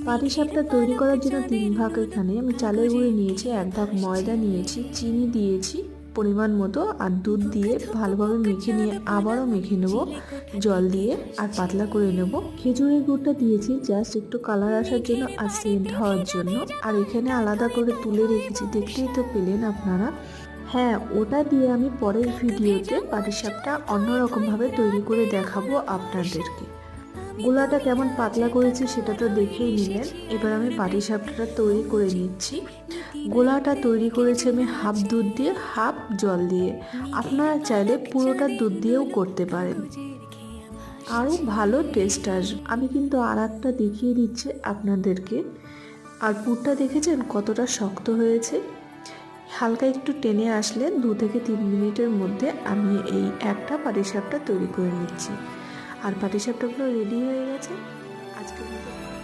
পাটিসাপটা তৈরি করার জন্য 3 ভাগ এখানে আমি চালের গুঁড়ি নিয়েছি, 1 ভাগ ময়দা নিয়েছি, চিনি দিয়েছি পরিমাণ মতো, আর দুধ দিয়ে ভালোভাবে মেখে নিয়ে আবারও মেখে নেব জল দিয়ে, আর পাতলা করে নেব। খেজুরের গুড়টা দিয়েছি জাস্ট একটু কালার আসার জন্য আর সেন্ট হওয়ার জন্য। আর এখানে আলাদা করে তুলে রেখেছি, দেখতেই তো পেলেন আপনারা। হ্যাঁ, ওটা দিয়ে আমি পরের ভিডিওতে পাটিসাপটা অন্যরকমভাবে তৈরি করে দেখাবো আপনাদেরকে। গোলাটা কেমন পাতলা করেছি সেটা তো দেখেই নিলেন। এবার আমি পাটিসাপটাটা তৈরি করে নিচ্ছি। গোলাটা তৈরি করেছি আমি হাফ দুধ দিয়ে হাফ জল দিয়ে। আপনারা চাইলে পুরোটা দুধ দিয়েও করতে পারেন, আরও ভালো টেস্ট আসবে। আমি কিন্তু আর একটা দেখিয়ে দিচ্ছি আপনাদেরকে। আর পুরটা দেখেছেন কতটা শক্ত হয়েছে? হালকা একটু টেনে আসলে 2 থেকে 3 মিনিটের মধ্যে আমি এই একটা পাটিসাপটা তৈরি করে নিচ্ছি। আর পাটিসাপটাগুলো রেডি হয়ে গেছে। আজকের মতো